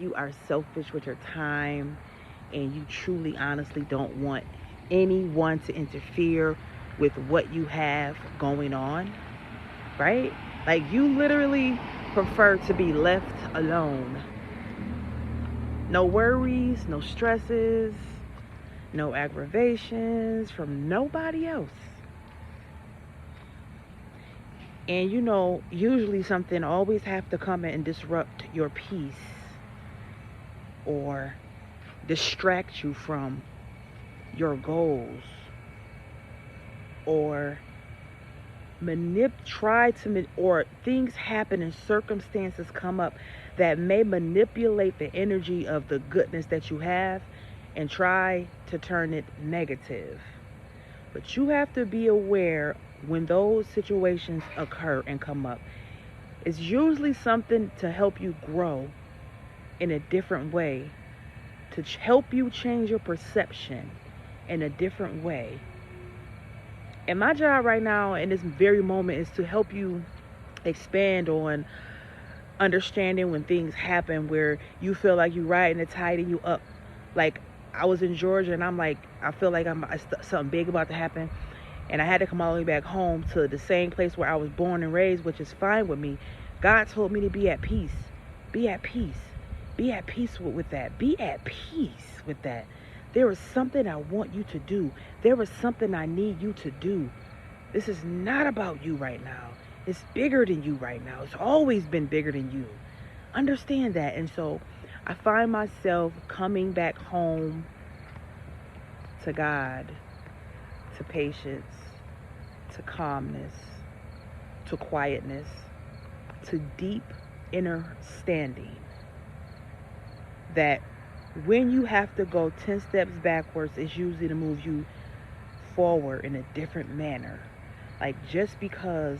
You are selfish with your time and you truly, honestly don't want anyone to interfere with what you have going on, right? Like you literally prefer to be left alone. No worries, no stresses, no aggravations from nobody else. And usually something always have to come in and disrupt your peace or distract you from your goals or or things happen and circumstances come up that may manipulate the energy of the goodness that you have and try to turn it negative. But you have to be aware when those situations occur and come up. It's usually something to help you grow in a different way, to help you change your perception in a different way. And my job right now in this very moment is to help you expand on understanding when things happen where you feel like you riding the tide and you up. Like I was in Georgia and I'm like, I feel like something big about to happen. And I had to come all the way back home to the same place where I was born and raised, which is fine with me. God told me to be at peace. Be at peace. Be at peace with that. Be at peace with that. There is something I want you to do. There is something I need you to do. This is not about you right now. It's bigger than you right now. It's always been bigger than you. Understand that. And so I find myself coming back home to God, to patience, to calmness, to quietness, to deep inner standing. That when you have to go 10 steps backwards, it's usually to move you forward in a different manner. Like just because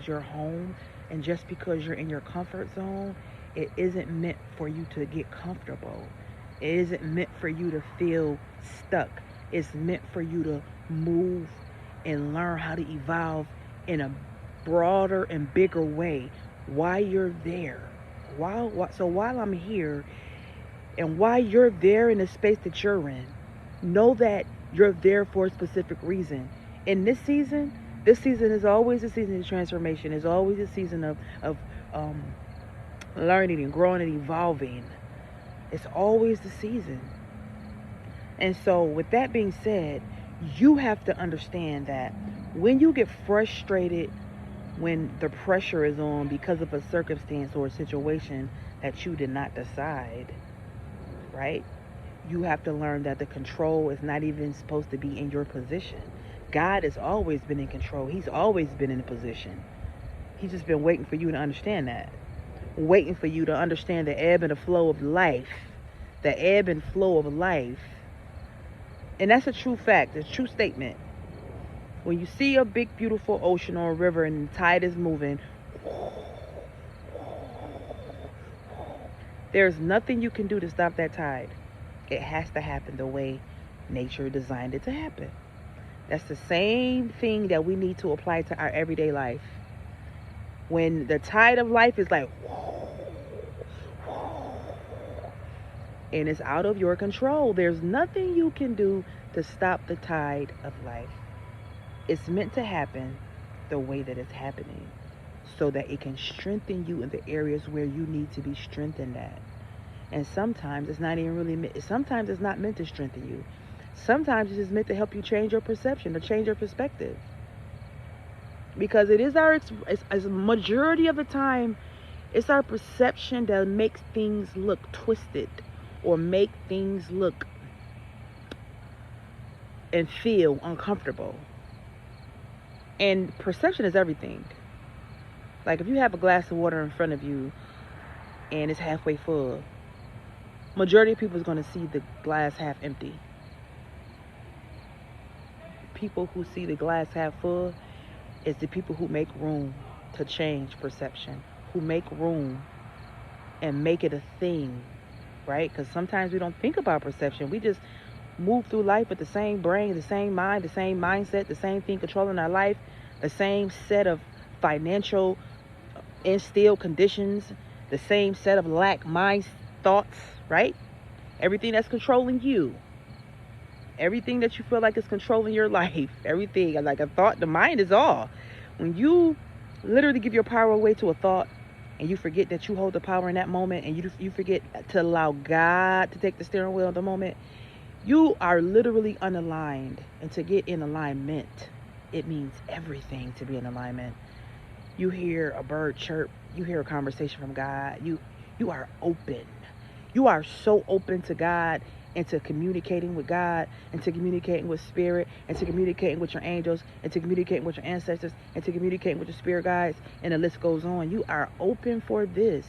you're home and just because you're in your comfort zone, it isn't meant for you to get comfortable. It isn't meant for you to feel stuck. It's meant for you to move and learn how to evolve in a broader and bigger way while you're there. While I'm here and while you're there in the space that you're in, know that you're there for a specific reason. In this season is always a season of transformation. It's always a season of um, learning and growing and evolving. It's always the season. And so, with that being said, you have to understand that when you get frustrated, when the pressure is on because of a circumstance or a situation that you did not decide, right? You have to learn that the control is not even supposed to be in your position. God has always been in control. He's always been in a position. He's just been waiting for you to understand that. Waiting for you to understand the ebb and the flow of life. The ebb and flow of life. And that's a true fact, a true statement. When you see a big, beautiful ocean or a river and the tide is moving, there's nothing you can do to stop that tide. It has to happen the way nature designed it to happen. That's the same thing that we need to apply to our everyday life. When the tide of life is like, and it's out of your control, there's nothing you can do to stop the tide of life. It's meant to happen the way that it's happening so that it can strengthen you in the areas where you need to be strengthened at. And sometimes it's not even really, sometimes it's not meant to strengthen you. Sometimes it's just meant to help you change your perception or change your perspective. Because it is as a majority of the time, it's our perception that makes things look twisted or make things look and feel uncomfortable. And perception is everything. Like if you have a glass of water in front of you and it's halfway full, majority of people is going to see the glass half empty. People who see the glass half full is the people who make room to change perception, who make room and make it a thing, right? Because sometimes we don't think about perception. We just move through life with the same brain, the same mind, the same mindset, the same thing controlling our life, the same set of financial instilled conditions, the same set of lack mind thoughts, right? Everything that's controlling you, everything that you feel like is controlling your life, everything like a thought, the mind is all. When you literally give your power away to a thought, and you forget that you hold the power in that moment, and you forget to allow God to take the steering wheel of the moment, you are literally unaligned. And to get in alignment, it means everything to be in alignment. You hear a bird chirp, you hear a conversation from God, you are open. You are so open to God, and to communicating with God, and to communicating with spirit, and to communicating with your angels, and to communicating with your ancestors, and to communicating with your spirit guides, and the list goes on. You are open for this.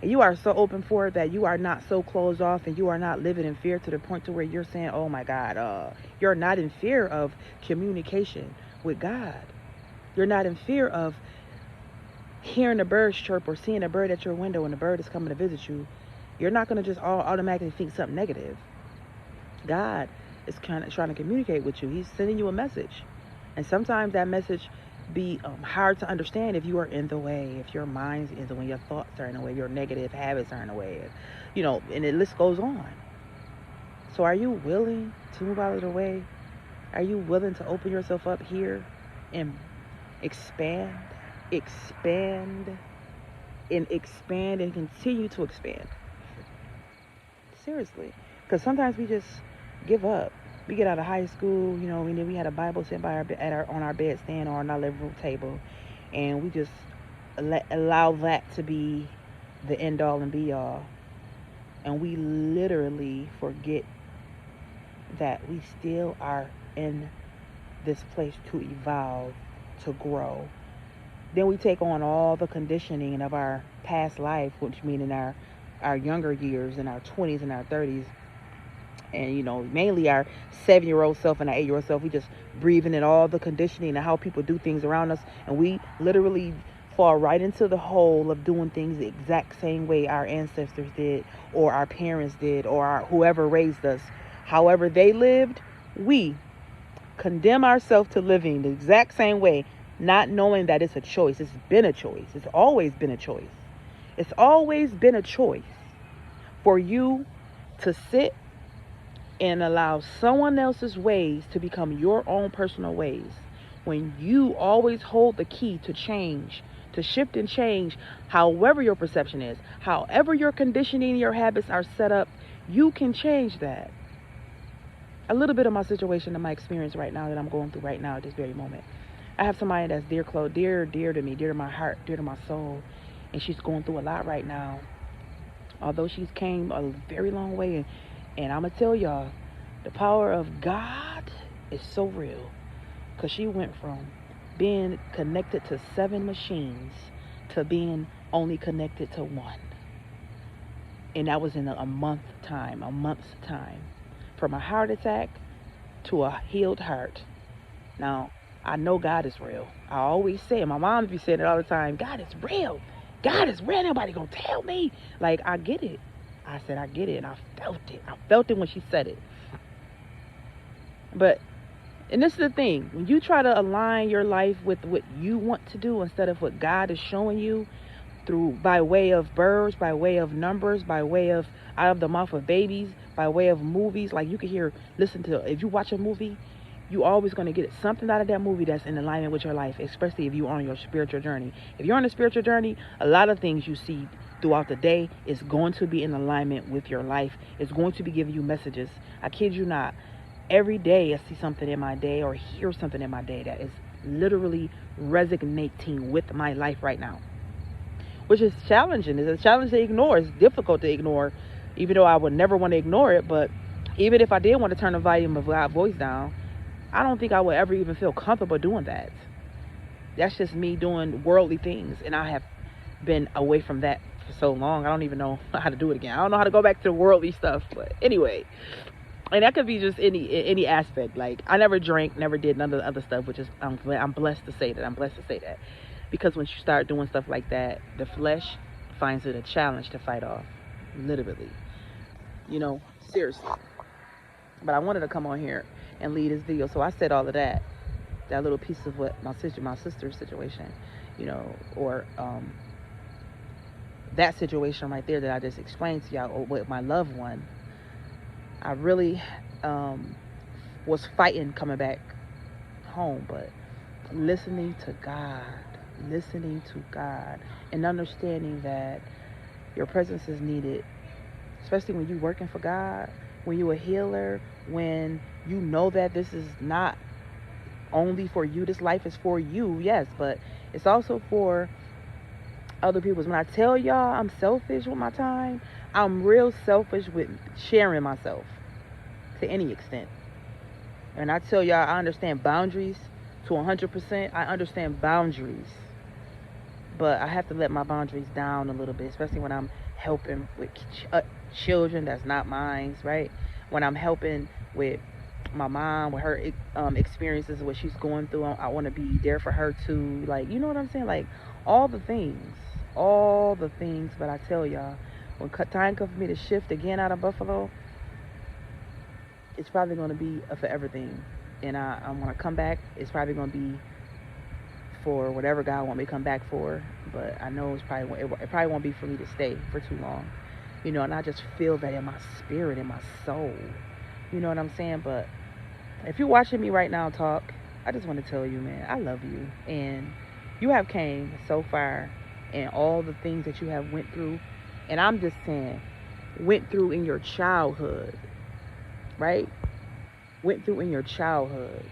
And you are so open for it that you are not so closed off, and you are not living in fear to the point to where you're saying, oh my God, you're not in fear of communication with God. You're not in fear of hearing a bird chirp or seeing a bird at your window and the bird is coming to visit you. You're not going to just automatically think something negative. God is kind of trying to communicate with you. He's sending you a message. And sometimes that message be hard to understand if you are in the way, if your mind's in the way, your thoughts are in the way, your negative habits are in the way, and the list goes on. So are you willing to move out of the way? Are you willing to open yourself up here and expand, and continue to expand? Seriously. Because sometimes we just give up. We get out of high school, and then we had a Bible sitting by on our bedstand or on our living room table, and we just allow that to be the end all and be all. And we literally forget that we still are in this place to evolve, to grow. Then we take on all the conditioning of our past life, which mean in our younger years, in our 20s and our 30s, and mainly our 7-year-old self and our 8-year-old self. We just breathing in all the conditioning and how people do things around us, and we literally fall right into the hole of doing things the exact same way our ancestors did, or our parents did, or whoever raised us. However they lived, we condemn ourselves to living the exact same way, not knowing that it's a choice. It's been a choice. It's always been a choice. It's always been a choice for you to sit and allow someone else's ways to become your own personal ways. When you always hold the key to change, to shift and change, however your perception is, however your conditioning, your habits are set up, you can change that. A little bit of my situation and my experience right now that I'm going through right now at this very moment. I have somebody that's dear to me, dear to my heart, dear to my soul, and she's going through a lot right now. Although she's came a very long way, and I'm going to tell y'all, the power of God is so real. Because she went from being connected to 7 machines to being only connected to 1. And that was in a month's time. From a heart attack to a healed heart. Now, I know God is real. I always say it. My mom be saying it all the time. God is real. God is real. Nobody gonna tell me. Like, I get it. I said, I get it. And I felt it. I felt it when she said it. And this is the thing. When you try to align your life with what you want to do instead of what God is showing you by way of birds, by way of numbers, by way of out of the mouth of babies, by way of movies, like you can if you watch a movie, you always going to get something out of that movie that's in alignment with your life, especially if you're on your spiritual journey. If you're on a spiritual journey, a lot of things you see throughout the day is going to be in alignment with your life. It's going to be giving you messages. I kid you not. Every day I see something in my day or hear something in my day that is literally resonating with my life right now, which is challenging. It's a challenge to ignore. It's difficult to ignore, even though I would never want to ignore it. But even if I did want to turn the volume of God's voice down, I don't think I would ever even feel comfortable doing that. That's just me doing worldly things, and I have been away from that for so long. I don't even know how to do it again. I don't know how to go back to the worldly stuff. But anyway, and that could be just any aspect. Like, I never drank, never did none of the other stuff, which is I'm blessed to say that. Because once you start doing stuff like that, the flesh finds it a challenge to fight off, literally. Seriously. But I wanted to come on here and lead this video, so I said all of that little piece of what my sister's situation, or that situation right there that I just explained to y'all, or with my loved one, I really was fighting coming back home, but listening to God, and understanding that your presence is needed, especially when you're working for God, when you're a healer, when you know that this is not only for you, this life is for you, yes, but it's also for other people. When I tell y'all I'm selfish with my time, I'm real selfish with sharing myself to any extent. And I tell y'all, I understand boundaries to 100%. I understand boundaries, but I have to let my boundaries down a little bit, especially when I'm helping with children that's not mine, right? When I'm helping with my mom with her experiences, what she's going through, I want to be there for her too. Like, you know what I'm saying? Like, all the things. But I tell y'all, when time comes for me to shift again out of Buffalo, it's probably going to be a forever thing. And I'm going to come back. It's probably going to be for whatever God want me to come back for. But I know it probably won't be for me to stay for too long. You know, and I just feel that in my spirit, in my soul. You know what I'm saying? But if you're watching me right now talk, I just want to tell you, man, I love you. And you have came so far, and all the things that you have went through. And I'm just saying, went through in your childhood, right? Went through in your childhood.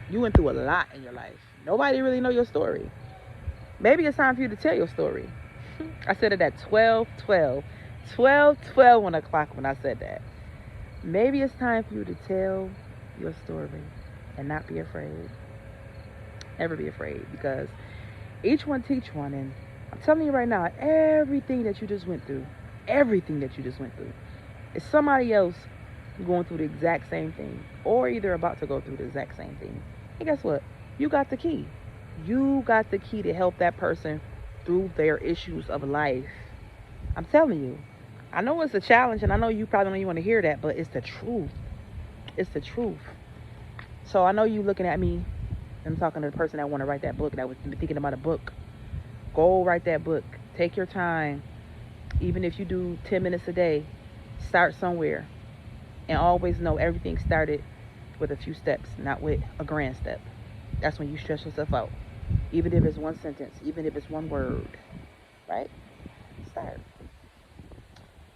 You went through a lot in your life. Nobody really know your story. Maybe it's time for you to tell your story. I said it at 12:12 1 o'clock when I said that. Maybe it's time for you to tell your story and not be afraid. Never be afraid, because each one teach one. And I'm telling you right now, everything that you just went through is somebody else going through the exact same thing, or either about to go through the exact same thing. And guess what? You got the key. You got the key to help that person through their issues of life. I'm telling you. I know it's a challenge, and I know you probably don't even want to hear that, but it's the truth. It's the truth. So I know you looking at me. I'm talking to the person that want to write that book, that was thinking about a book. Go write that book. Take your time. Even if you do 10 minutes a day, start somewhere. And always know everything started with a few steps, not with a grand step. That's when you stress yourself out. Even if it's one sentence, even if it's one word, right? Start.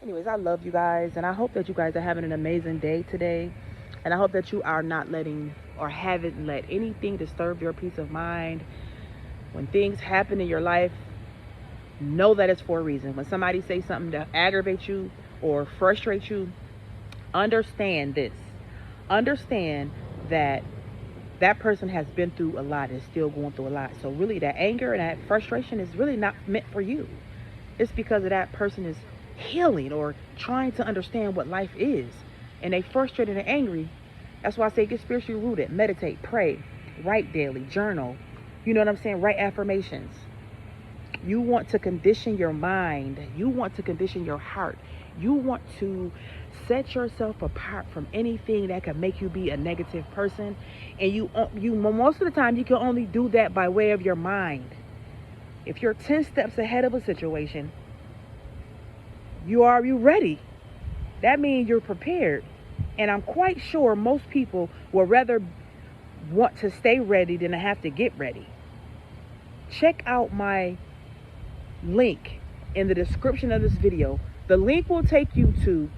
Anyways, I love you guys, and I hope that you guys are having an amazing day today. And I hope that you are not letting or haven't let anything disturb your peace of mind. When things happen in your life, know that it's for a reason. When somebody says something to aggravate you or frustrate you, understand this. Understand that that person has been through a lot and is still going through a lot. So really, that anger and that frustration is really not meant for you. It's because of that person is healing or trying to understand what life is, and they frustrated and angry. That's why I say get spiritually rooted, meditate, pray, write daily, journal. You know what I'm saying? Write affirmations. You want to condition your mind. You want to condition your heart. You want to set yourself apart from anything that can make you be a negative person. And you most of the time you can only do that by way of your mind. If you're 10 steps ahead of a situation, you ready. That means you're prepared. And I'm quite sure most people will rather want to stay ready than to have to get ready. Check out my link in the description of this video. The link will take you to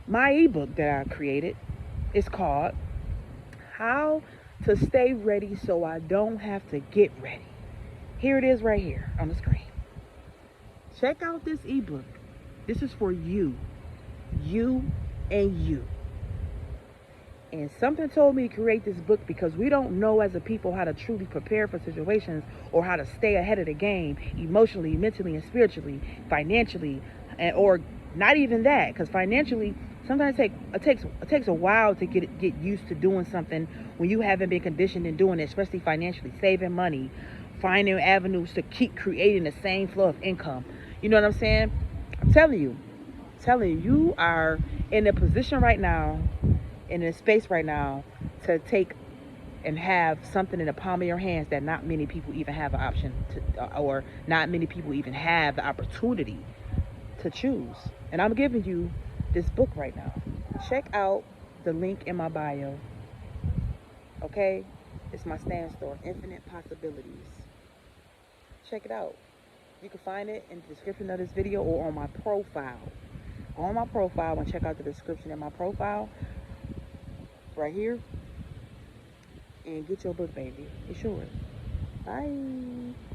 my ebook that I created. It's called How to Stay Ready So I Don't Have to Get Ready. Here it is right here on the screen. Check out this ebook. This is for you and you. And something told me to create this book because we don't know as a people how to truly prepare for situations or how to stay ahead of the game emotionally, mentally, and spiritually, financially, or not even that. Because financially, sometimes it takes a while to get used to doing something when you haven't been conditioned in doing it, especially financially, saving money, finding avenues to keep creating the same flow of income. You know what I'm saying? I'm telling you, you are in a position right now, in a space right now, to take and have something in the palm of your hands that not many people even have an option to, or not many people even have the opportunity to choose. And I'm giving you this book right now. Check out the link in my bio. Okay? It's my stand store, Infinite Possibilities. Check it out. You can find it in the description of this video or on my profile. Go on my profile and check out the description in my profile right here and get your book, baby. It's yours. Bye.